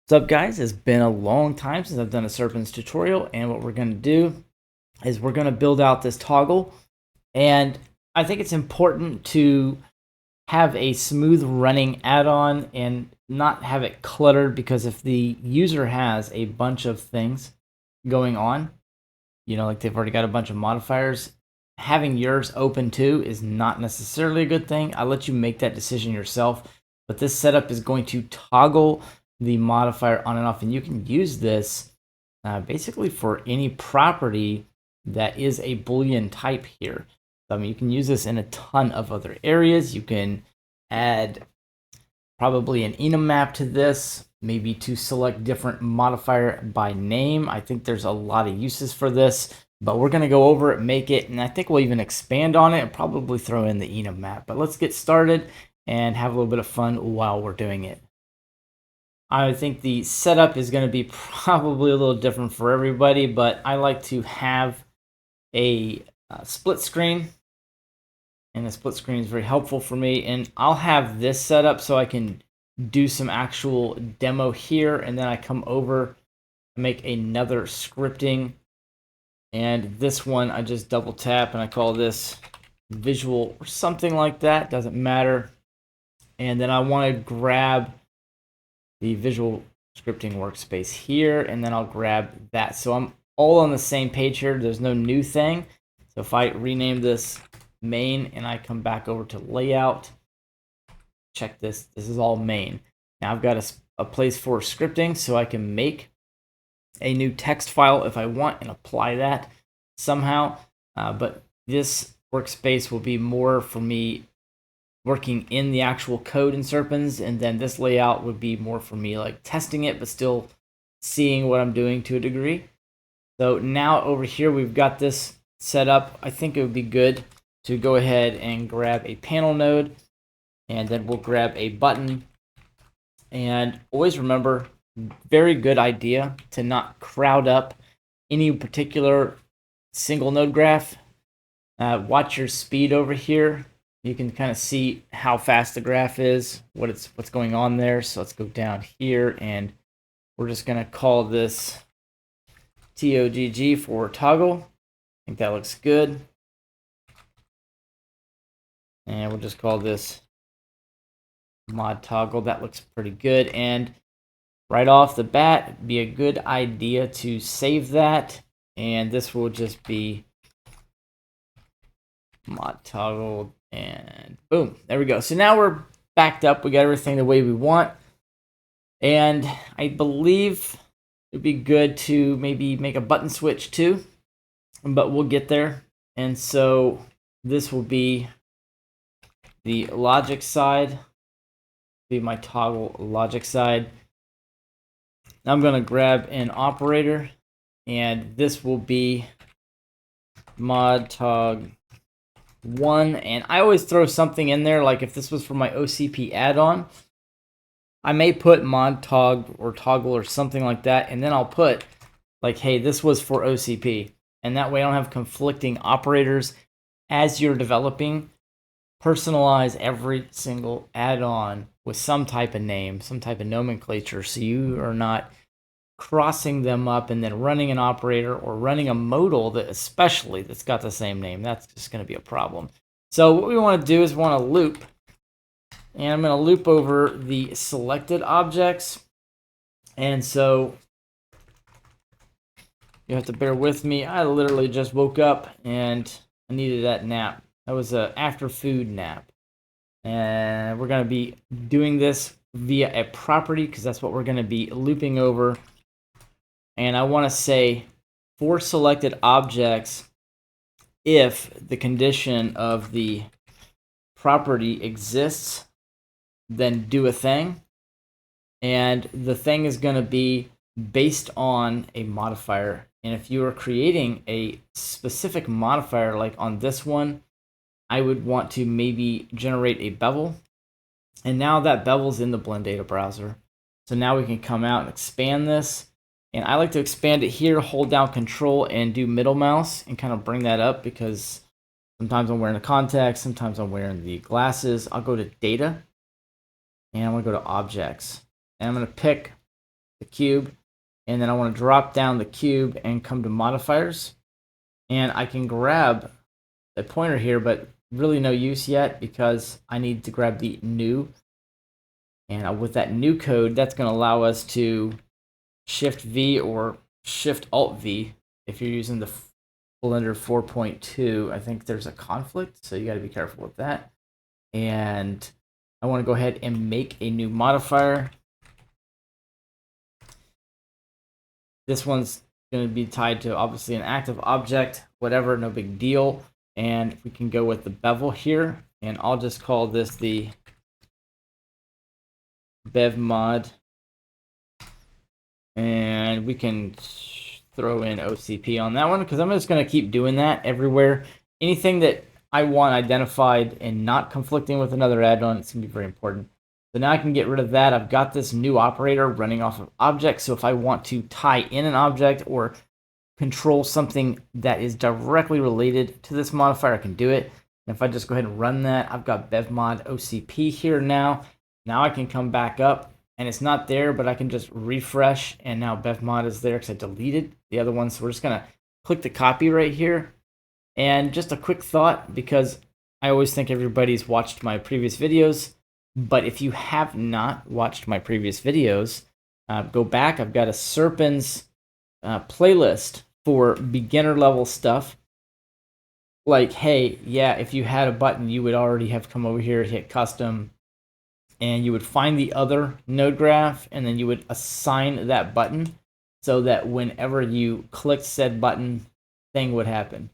What's up, guys? It's been a long time since I've done a Serpens tutorial, and what we're going to do is we're going to build out this toggle. And I think it's important to have a smooth running add-on and not have it cluttered, because if the user has a bunch of things going on, like they've already got a bunch of modifiers, having yours open too is not necessarily a good thing. I'll let you make that decision yourself, but this setup is going to toggle the modifier on and off, and you can use this basically for any property that is a Boolean type here. You can use this in a ton of other areas. You can add probably an enum map to this, maybe to select different modifier by name. I think there's a lot of uses for this, but we're going to go over it, make it, and I think we'll even expand on it and probably throw in the enum map. But let's get started and have a little bit of fun while we're doing it. I think the setup is going to be probably a little different for everybody, but I like to have a split screen, and the split screen is very helpful for me. And I'll have this set up so I can do some actual demo here, and then I come over and make another scripting. And this one I just double tap and I call this visual or something like that, doesn't matter. And then I want to grab the visual scripting workspace here, and then I'll grab that. So I'm all on the same page here. There's no new thing. So if I rename this main and I come back over to layout, check this. This is all main. Now I've got a place for scripting, so I can make a new text file if I want and apply that somehow. But this workspace will be more for me working in the actual code in Serpens, and then this layout would be more for me like testing it, but still seeing what I'm doing to a degree. So now over here we've got this set up. I think it would be good to go ahead and grab a panel node, and then we'll grab a button. And always remember, very good idea to not crowd up any particular single node graph. Watch your speed over here. You can kind of see how fast the graph is, what's going on there. So let's go down here, and we're just going to call this TOGG for toggle. I think that looks good. And we'll just call this mod toggle. That looks pretty good. And right off the bat, it'd be a good idea to save that. And this will just be mod toggle, and boom, there we go. So now we're backed up. We got everything the way we want. And I believe it'd be good to maybe make a button switch too, but we'll get there. And so this will be the logic side, be my toggle logic side. Now I'm going to grab an operator, and this will be mod tog 1, and I always throw something in there, like if this was for my OCP add-on, I may put mod tog or toggle or something like that, and then I'll put like, hey, this was for OCP, and that way I don't have conflicting operators as you're developing. Personalize every single add-on with some type of name, some type of nomenclature, so you are not crossing them up and then running an operator or running a modal that especially that's got the same name. That's just going to be a problem. So what we want to do is we want to loop, and I'm going to loop over the selected objects. And so you have to bear with me. I literally just woke up and I needed that nap. That was a after food nap. And we're going to be doing this via a property, because that's what we're going to be looping over. And I want to say for selected objects, if the condition of the property exists, then do a thing. And the thing is going to be based on a modifier. And if you are creating a specific modifier, like on this one, I would want to maybe generate a bevel. And now that bevel's in the Blend Data Browser. So now we can come out and expand this. And I like to expand it here, hold down Control and do middle mouse and kind of bring that up, because sometimes I'm wearing the contacts, sometimes I'm wearing the glasses. I'll go to Data, and I'm going to go to Objects. And I'm going to pick the cube, and then I want to drop down the cube and come to modifiers, and I can grab a pointer here, but really no use yet because I need to grab the new, and with that new code, that's going to allow us to Shift V or Shift Alt V if you're using the Blender 4.2. I think there's a conflict, so you got to be careful with that. And I want to go ahead and make a new modifier. This one's going to be tied to obviously an active object, whatever, no big deal. And we can go with the bevel here, and I'll just call this the bev mod. And we can throw in OCP on that one because I'm just going to keep doing that everywhere. Anything that I want identified and not conflicting with another add-on, it's going to be very important. So now I can get rid of that. I've got this new operator running off of objects. So if I want to tie in an object or control something that is directly related to this modifier, I can do it. And if I just go ahead and run that, I've got bevmod OCP here now. Now I can come back up and it's not there, but I can just refresh, and now bevmod is there because I deleted the other one. So we're just going to click the copy right here. And just a quick thought, because I always think everybody's watched my previous videos, but if you have not watched my previous videos, go back. I've got a Serpens playlist for beginner level stuff. Like, hey, yeah, if you had a button, you would already have come over here, hit custom, and you would find the other node graph, and then you would assign that button so that whenever you clicked said button, thing would happen.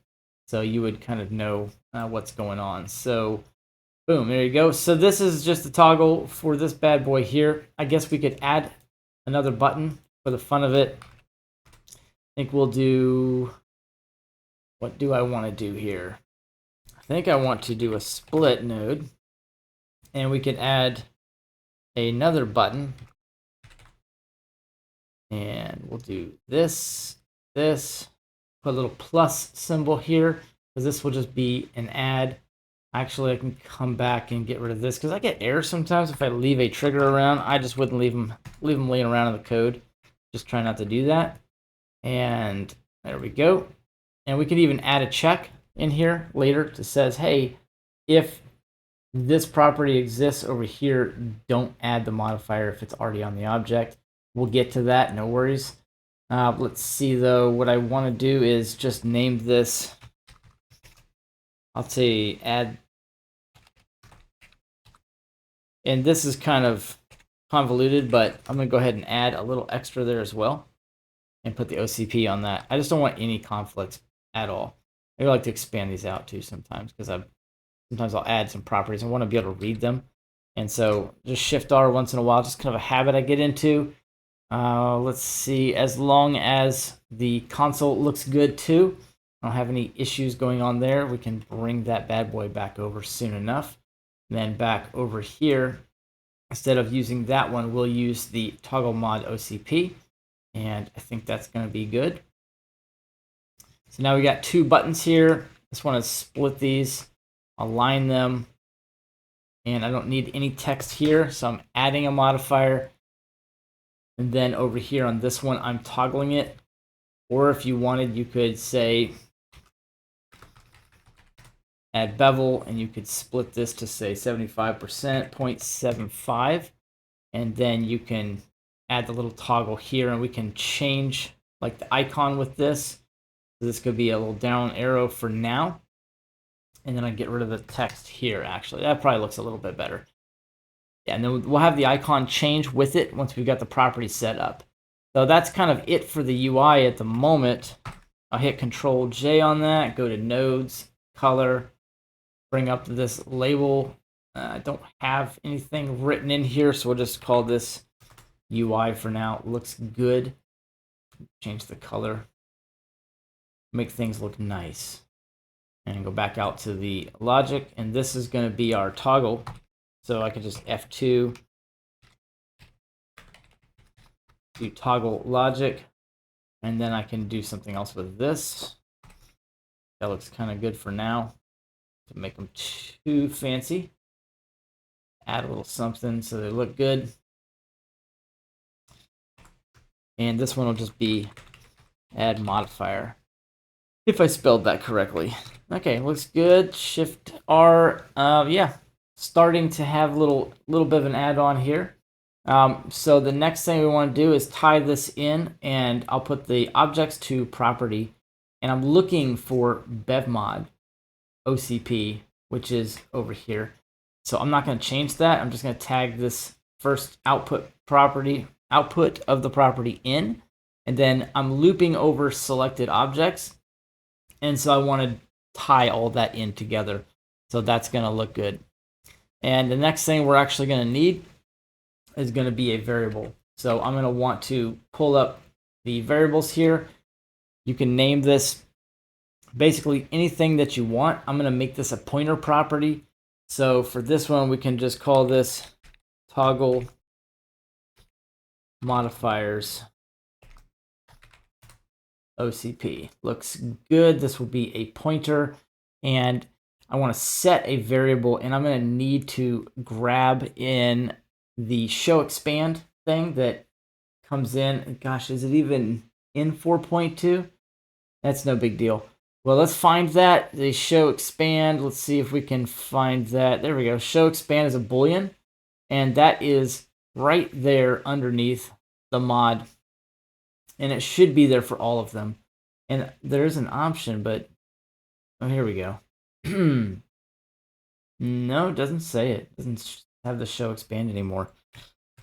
So you would kind of know what's going on. So boom, there you go. So this is just the toggle for this bad boy here. I guess we could add another button for the fun of it. I think we'll do, what do I want to do here? I think I want to do a split node, and we can add another button, and we'll do this, put a little plus symbol here, because this will just be an add. Actually, I can come back and get rid of this because I get errors sometimes if I leave a trigger around. I just wouldn't leave them laying around in the code. Just try not to do that. And there we go. And we could even add a check in here later that says, hey, if this property exists over here, don't add the modifier if it's already on the object. We'll get to that, no worries. Let's see though, what I want to do is just name this, I'll say add, and this is kind of convoluted, but I'm going to go ahead and add a little extra there as well and put the OCP on that. I just don't want any conflicts at all. I like to expand these out too sometimes because sometimes I'll add some properties. I want to be able to read them. And so just Shift R once in a while, just kind of a habit I get into. Let's see, as long as the console looks good too, I don't have any issues going on there, we can bring that bad boy back over soon enough. And then back over here, instead of using that one, we'll use the toggle mod OCP. And I think that's going to be good. So now we got two buttons here. Just want to split these, align them, and I don't need any text here, so I'm adding a modifier. And then over here on this one, I'm toggling it. Or if you wanted, you could say add bevel, and you could split this to say 75%, 0.75. And then you can add the little toggle here, and we can change like the icon with this. So this could be a little down arrow for now. And then I get rid of the text here, actually. That probably looks a little bit better. Yeah, and then we'll have the icon change with it once we've got the property set up. So that's kind of it for the UI at the moment. I'll hit Control J on that, go to Nodes, Color, bring up this label. I don't have anything written in here, so we'll just call this UI for now. It looks good. Change the color. Make things look nice. And go back out to the logic, and this is going to be our toggle. So I could just F2, do toggle logic, and then I can do something else with this. That looks kind of good for now. To make them too fancy, add a little something so they look good. And this one will just be add modifier, if I spelled that correctly. Okay, looks good. Shift R. Yeah, starting to have a little bit of an add-on here. So the next thing we want to do is tie this in, and I'll put the objects to property, and I'm looking for bevmod OCP, which is over here. So I'm not going to change that. I'm just going to tag this first output of the property in, and then I'm looping over selected objects. And so I want to tie all that in together. So that's going to look good. And the next thing we're actually going to need is going to be a variable. So I'm going to want to pull up the variables here. You can name this basically anything that you want. I'm going to make this a pointer property. So for this one, we can just call this toggle modifiers OCP. Looks good. This will be a pointer, and I want to set a variable, and I'm going to need to grab in the show expand thing that comes in. Gosh, is it even in 4.2? That's no big deal. Well, let's find that. The show expand. Let's see if we can find that. There we go. Show expand is a Boolean, and that is right there underneath the mod. And it should be there for all of them. And there's an option, but oh, here we go. No, it doesn't say it. It doesn't have the show expand anymore.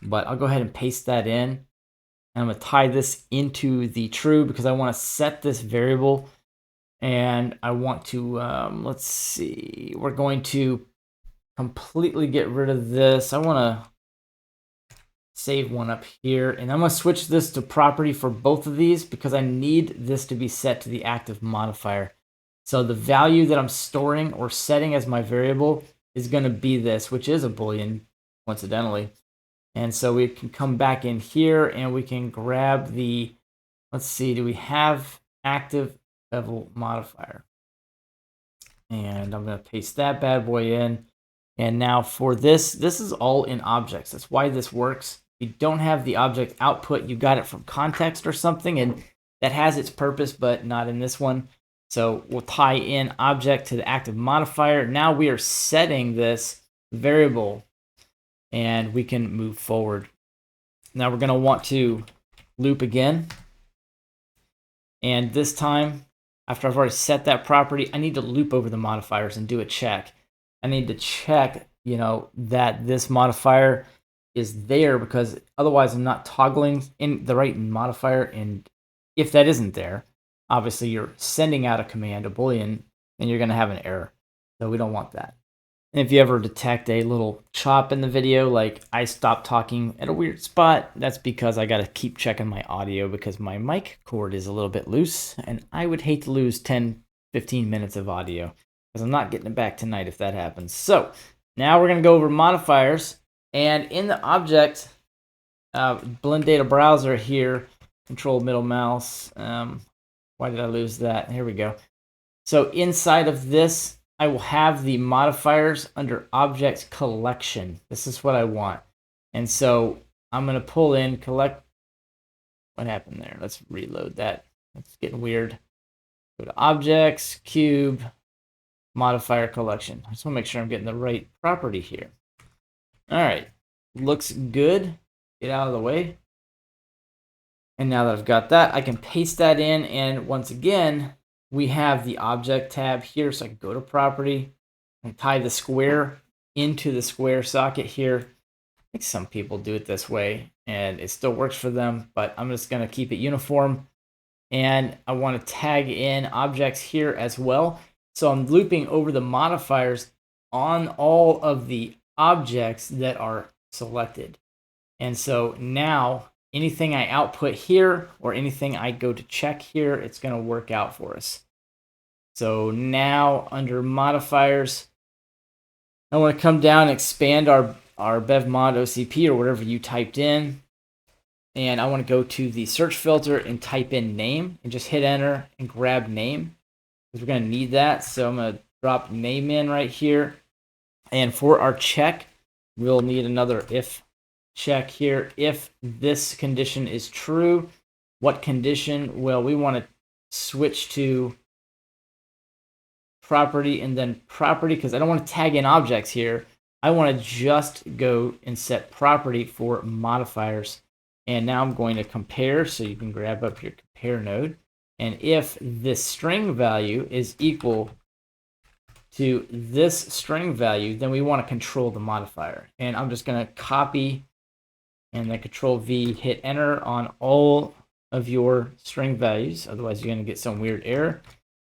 But I'll go ahead and paste that in. And I'm going to tie this into the true because I want to set this variable. And I want to, let's see, we're going to completely get rid of this. I want to save one up here, and I'm going to switch this to property for both of these because I need this to be set to the active modifier. So the value that I'm storing or setting as my variable is going to be this, which is a Boolean, coincidentally. And so we can come back in here and we can grab the, let's see, do we have active bevel modifier? And I'm going to paste that bad boy in. And now for this is all in objects. That's why this works. If you don't have the object output, you got it from context or something, and that has its purpose, but not in this one. So we'll tie in object to the active modifier. Now we are setting this variable, and we can move forward. Now we're going to want to loop again. And this time, after I've already set that property, I need to loop over the modifiers and do a check. I need to check, that this modifier is there, because otherwise I'm not toggling in the right modifier. And if that isn't there, obviously you're sending out a command, a Boolean, and you're going to have an error. So we don't want that. And if you ever detect a little chop in the video, like I stopped talking at a weird spot, that's because I got to keep checking my audio because my mic cord is a little bit loose, and I would hate to lose 10, 15 minutes of audio because I'm not getting it back tonight if that happens. So now we're going to go over modifiers, and in the object, blend data browser here, control middle mouse. Why did I lose that? Here we go. So inside of this, I will have the modifiers under objects collection. This is what I want. And so I'm going to pull in collect. What happened there? Let's reload that. That's getting weird. Go to objects, cube, modifier collection. I just want to make sure I'm getting the right property here. All right. Looks good. Get out of the way. And now that I've got that, I can paste that in. And once again, we have the object tab here, so I can go to property and tie the square into the square socket here. I think some people do it this way, and it still works for them, but I'm just going to keep it uniform. And I want to tag in objects here as well. So I'm looping over the modifiers on all of the objects that are selected. And so now anything I output here or anything I go to check here, it's going to work out for us. So now under modifiers, I want to come down and expand our bevmod OCP or whatever you typed in. And I want to go to the search filter and type in name and just hit enter and grab name, because we're going to need that. So I'm going to drop name in right here. And for our check, we'll need another if check here. If this condition is true, What condition? Well, we want to switch to property and then property because I don't want to tag in objects here. I want to just go and set property for modifiers. And now I'm going to compare, so you can grab up your compare node. And if this string value is equal to this string value, then we want to control the modifier. And I'm just going to copy and then Control V, hit enter on all of your string values. Otherwise, you're going to get some weird error.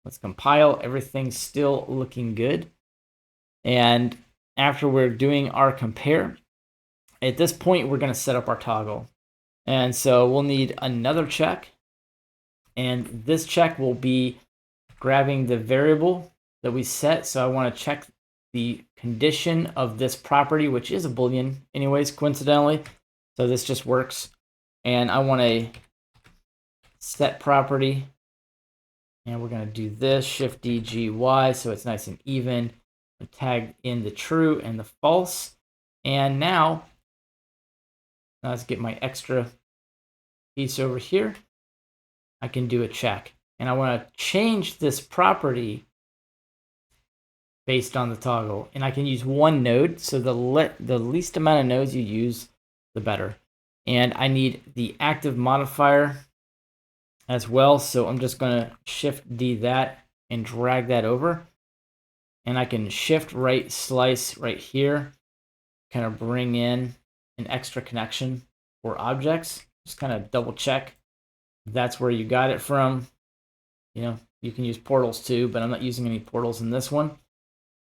Let's compile. Everything's still looking good. And after we're doing our compare, at this point, we're going to set up our toggle. And so we'll need another check. And this check will be grabbing the variable that we set. So I want to check the condition of this property, which is a Boolean anyways, coincidentally. So this just works. And I want a set property. And we're going to do this, Shift D, G, Y, so it's nice and even. Tag in the true and the false. And now, let's get my extra piece over here. I can do a check. And I want to change this property based on the toggle. And I can use one node, so the least amount of nodes you use, the better. And I need the active modifier as well, so I'm just going to Shift D that and drag that over. And I can Shift right slice right here, kind of bring in an extra connection for objects. Just kind of double check that's where you got it from. You know, you can use portals too, but I'm not using any portals in this one.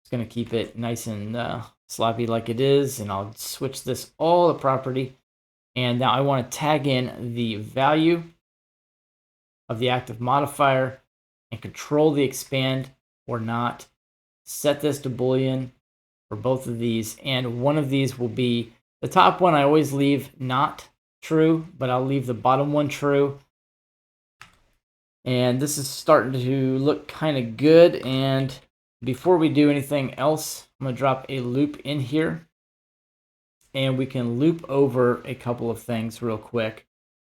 It's going to keep it nice and sloppy like it is. And I'll switch this all to property. And now I want to tag in the value of the active modifier and control the expand or not. Set this to Boolean for both of these. And one of these will be the top one. I always leave not true, but I'll leave the bottom one true. And this is starting to look kind of good. And before we do anything else, I'm going to drop a loop in here. And we can loop over a couple of things real quick.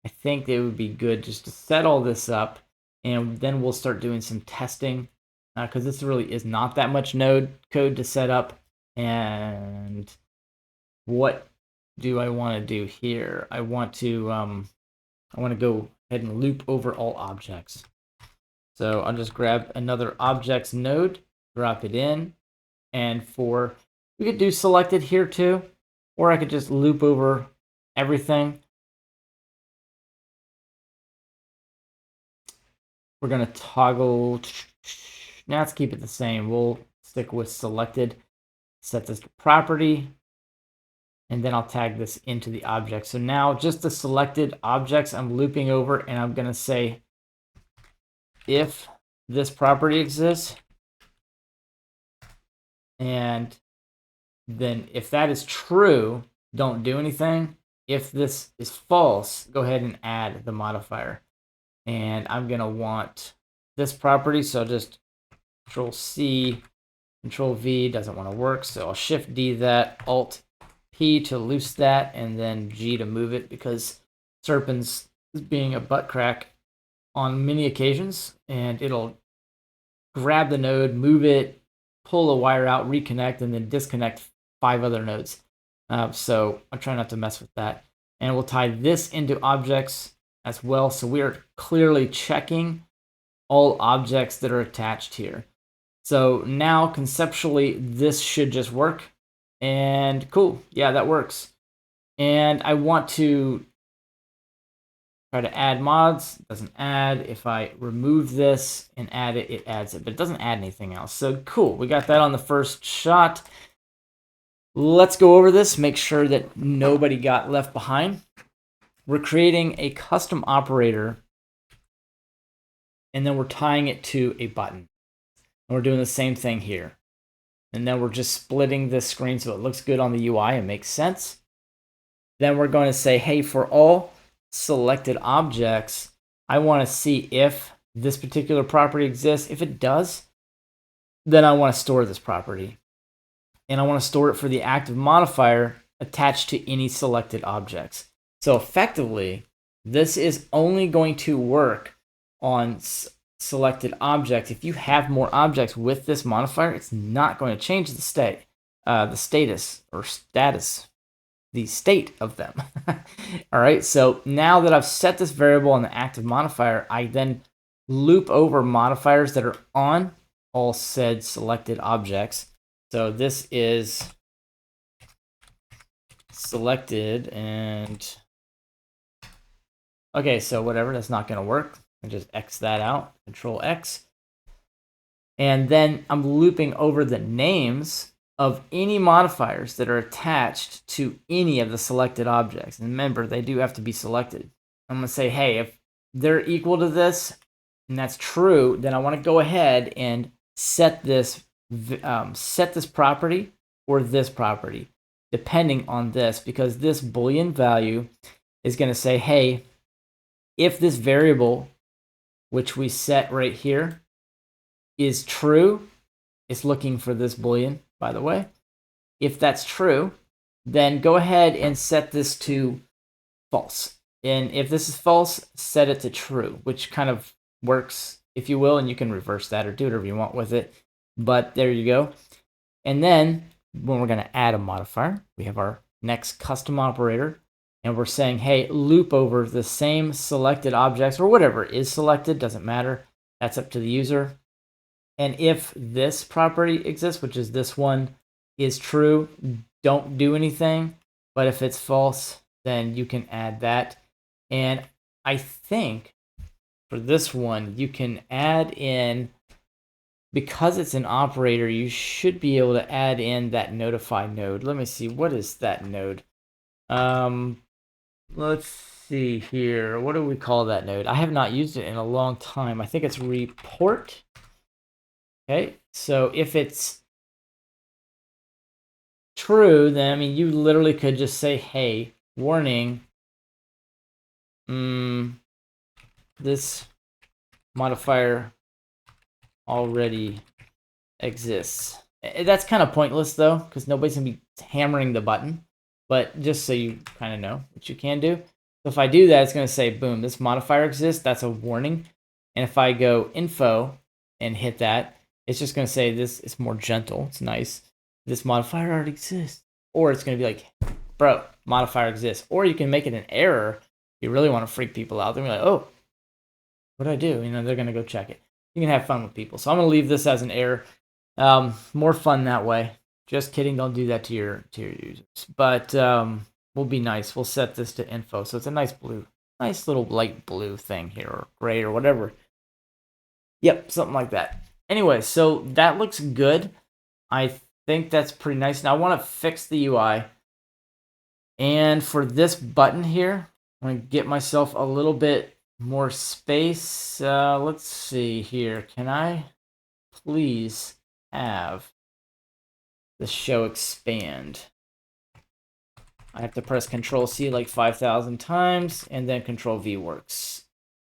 I think it would be good just to set all this up. And then we'll start doing some testing. Because this really is not that much node code to set up. And what do I want to do here? I want to go ahead and loop over all objects. So I'll just grab another objects node, drop it in, and we could do selected here too, or I could just loop over everything. We're gonna toggle. Now let's keep it the same. We'll stick with selected, set this to property, and then I'll tag this into the object. So now just the selected objects I'm looping over, and I'm going to say if this property exists, and then if that is true, don't do anything. If this is false, go ahead and add the modifier. And I'm going to want this property, so I'll just Control C, Control V, doesn't want to work, so I'll Shift D that, Alt P to loose that, and then G to move it, because Serpens is being a butt crack on many occasions, and it'll grab the node, move it, pull a wire out, reconnect, and then disconnect 5 other nodes. So I'm trying not to mess with that. And we'll tie this into objects as well, so we are clearly checking all objects that are attached here. So now conceptually, this should just work. And cool, yeah, that works. And I want to try to add mods. It doesn't add. If I remove this and add it, it adds it, but it doesn't add anything else. So cool, we got that on the first shot. Let's go over this, make sure that nobody got left behind. We're creating a custom operator, and then we're tying it to a button. And we're doing the same thing here. And then we're just splitting this screen so it looks good on the UI and makes sense. Then we're going to say, hey, for all selected objects, I want to see if this particular property exists. If it does, then I want to store this property. And I want to store it for the active modifier attached to any selected objects. So effectively, This is only going to work on selected objects. If you have more objects with this modifier, it's not going to change the state, the status or status, the state of them. All right, so now that I've set this variable on the active modifier, I then loop over modifiers that are on all said selected objects. So this is selected and okay, so whatever, that's not going to work. I just X that out, Control X. And then I'm looping over the names of any modifiers that are attached to any of the selected objects. And remember, they do have to be selected. I'm going to say, hey, if they're equal to this, and that's true, then I want to go ahead and set this property or this property, depending on this, because this Boolean value is going to say, hey, if this variable, which we set right here, is true, it's looking for this Boolean, by the way. If that's true, then go ahead and set this to false. And if this is false, set it to true, which kind of works, if you will, and you can reverse that or do whatever you want with it. But there you go. And then when we're going to add a modifier, we have our next custom operator. And we're saying, hey, loop over the same selected objects or whatever is selected, doesn't matter. That's up to the user. And if this property exists, which is this one, is true, don't do anything. But if it's false, then you can add that. And I think for this one, you can add in, because it's an operator, you should be able to add in that notify node. Let me see, what is that node? Let's see here. What do we call that node? I have not used it in a long time. I think it's report. Okay, so if it's true, then I mean you literally could just say, hey, warning, this modifier already exists. That's kind of pointless though, because nobody's gonna be hammering the button. But just so you kind of know what you can do. So if I do that, it's going to say, boom, this modifier exists. That's a warning. And if I go info and hit that, it's just going to say this is more gentle. It's nice. This modifier already exists. Or it's going to be like, bro, modifier exists. Or you can make it an error. You really want to freak people out. They're like, oh, what did I do? You know, they're going to go check it. You can have fun with people. So I'm going to leave this as an error. More fun that way. Just kidding, don't do that to your users. But we'll be nice. We'll set this to info. So it's a nice little light blue thing here, or gray or whatever. Yep, something like that. Anyway, so that looks good. I think that's pretty nice. Now I want to fix the UI. And for this button here, I'm going to get myself a little bit more space. Let's see here. Can I please have the show expand? I have to press Control C like 5,000 times, and then Control V works.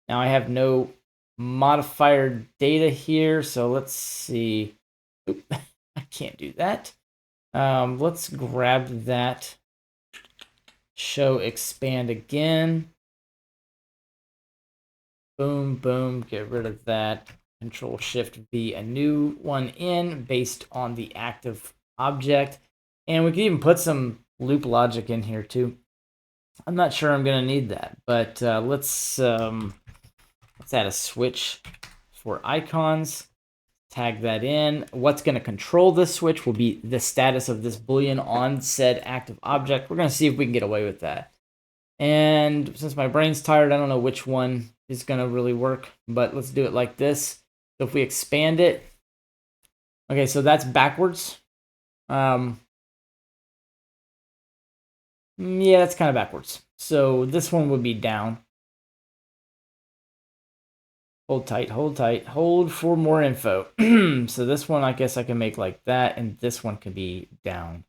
Now I have no modifier data here, so let's see. Oop, I can't do that. Let's grab that show expand again. Boom, boom, get rid of that. Control Shift V, a new one in based on the active object. And we can even put some loop logic in here too. I'm not sure I'm going to need that, but let's add a switch for icons. Tag that in. What's going to control this switch will be the status of this Boolean on said active object. We're going to see if we can get away with that. And since my brain's tired, I don't know which one is going to really work, but let's do it like this. So if we expand it, okay, so that's backwards. Yeah, that's kind of backwards. So this one would be down. Hold tight, hold tight, hold for more info. So this one, I guess I can make like that, and this one could be down.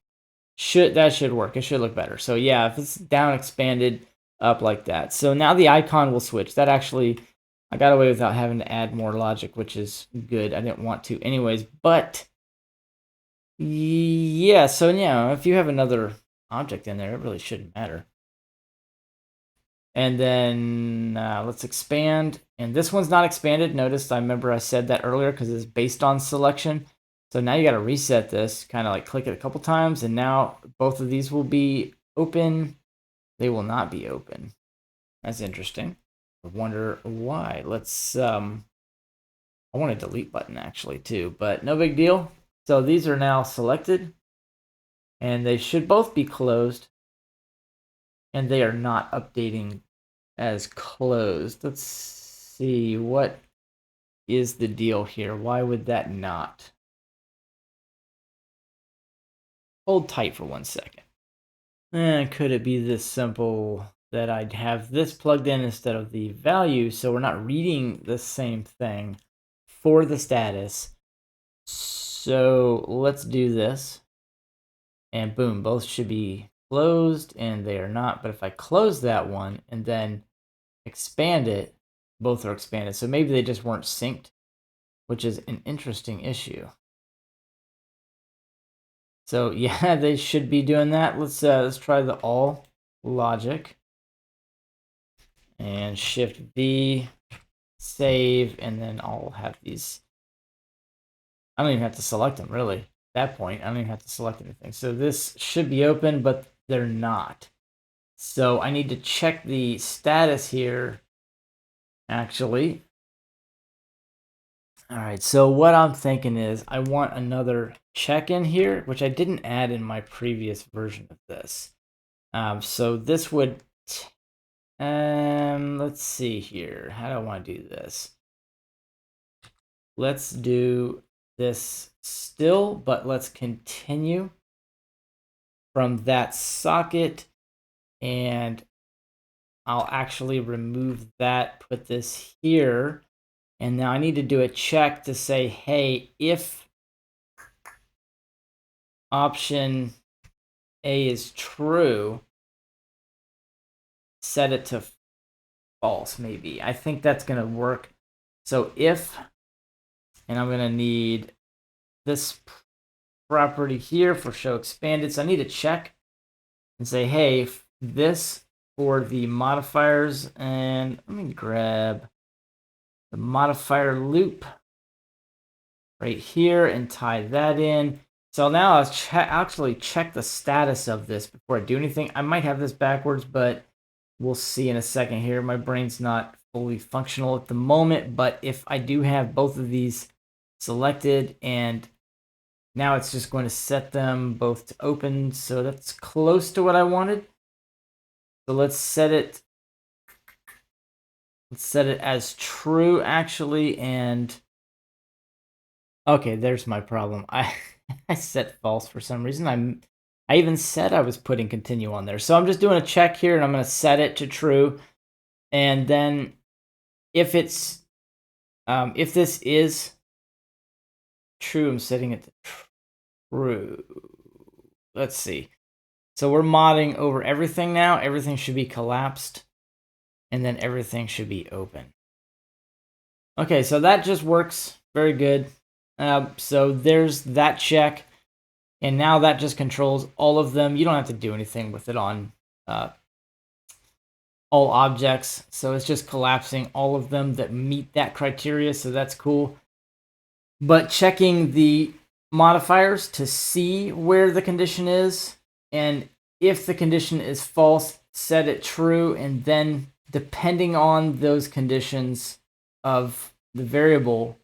That should work. It should look better. So yeah, if it's down, expanded, up like that. So now the icon will switch. That actually, I got away without having to add more logic, which is good. I didn't want to anyways, but yeah, so yeah, if you have another object in there, it really shouldn't matter. And then let's expand. And this one's not expanded. Notice I remember I said that earlier because it's based on selection. So now you got to reset this, kind of like click it a couple times, and now both of these will be open. They will not be open. That's interesting. I wonder why. Let's I want a delete button actually too, but no big deal. So these are now selected and they should both be closed, and they are not updating as closed. Let's see, what is the deal here? Why would that not? Hold tight for 1 second. Could it be this simple that I'd have this plugged in instead of the value, so we're not reading the same thing for the status? So let's do this. And boom, both should be closed, and they are not. But if I close that one and then expand it, both are expanded. So maybe they just weren't synced, which is an interesting issue. So yeah, they should be doing that. Let's try the all logic and Shift V, save, and then I'll have these. I don't even have to select them really. At that point, I don't even have to select anything. So this should be open, but they're not. So I need to check the status here, actually. All right, so what I'm thinking is I want another check in here, which I didn't add in my previous version of this. So this would, let's see here. How do I want to do this? Let's do this still, but let's continue from that socket, and I'll actually remove that, put this here. And now I need to do a check to say, hey, if option A is true, set it to false, maybe. I think that's going to work. So if, and I'm going to need this property here for show expanded. So I need to check and say, hey, this for the modifiers, and let me grab the modifier loop right here and tie that in. So now I'll actually check the status of this before I do anything. I might have this backwards, but we'll see in a second here. My brain's not fully functional at the moment, but if I do have both of these selected, and now it's just going to set them both to open. So that's close to what I wanted. So let's set it as true actually, and okay, there's my problem. I set false for some reason. I even said I was putting continue on there. So I'm just doing a check here, and I'm going to set it to true. And then if it's if this is true, I'm setting it to true. Let's see. So we're modding over everything now. Everything should be collapsed, and then everything should be open. Okay, so that just works very good. So there's that check, and now that just controls all of them. You don't have to do anything with it on all objects. So it's just collapsing all of them that meet that criteria. So that's cool. But checking the modifiers to see where the condition is, and if the condition is false, set it true, and then depending on those conditions of the variable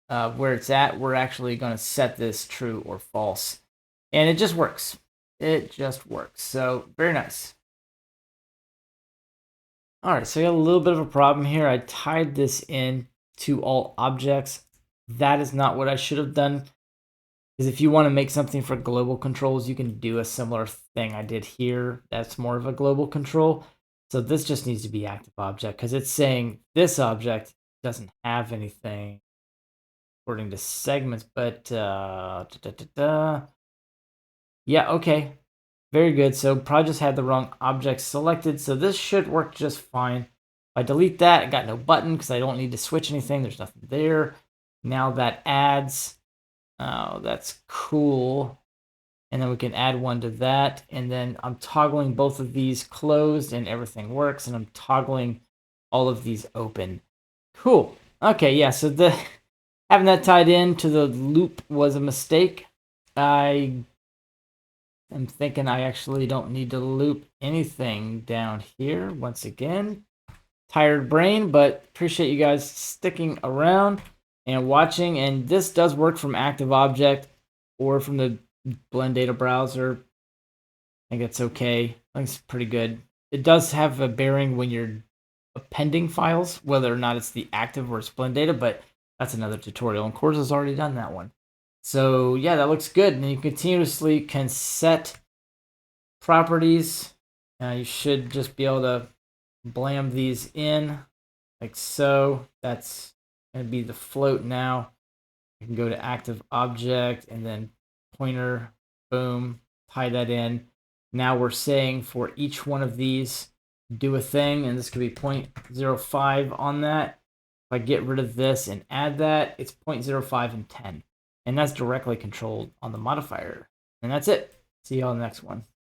where it's at, we're actually going to set this true or false. And it just works. It just works. So very nice. All right, so I got a little bit of a problem here. I tied this in to all objects. That is not what I should have done. Because if you want to make something for global controls, you can do a similar thing I did here. That's more of a global control. So this just needs to be active object, because it's saying this object doesn't have anything according to segments, but yeah, okay. Very good. So probably just had the wrong object selected. So this should work just fine. If I delete that, I got no button because I don't need to switch anything. There's nothing there. Now that adds. Oh, that's cool. and then we can add one to that. And then I'm toggling both of these closed and everything works, and I'm toggling all of these open. Cool. Okay, yeah, so the having that tied into the loop was a mistake. I am thinking I actually don't need to loop anything down here. Once again, tired brain, but appreciate you guys sticking around and watching. And this does work from Active Object or from the Blend Data browser. I think it's okay. I think it's pretty good. It does have a bearing when you're appending files, whether or not it's the active or it's Blend Data, but that's another tutorial, and Course has already done that one. So yeah, that looks good. And you continuously can set properties. You should just be able to blam these in like so. That's going to be the float now. You can go to active object and then pointer, boom, tie that in. Now we're saying for each one of these, do a thing, and this could be 0.05 on that. If I get rid of this and add that, it's 0.05 and 10. And that's directly controlled on the modifier. And that's it. See you on the next one.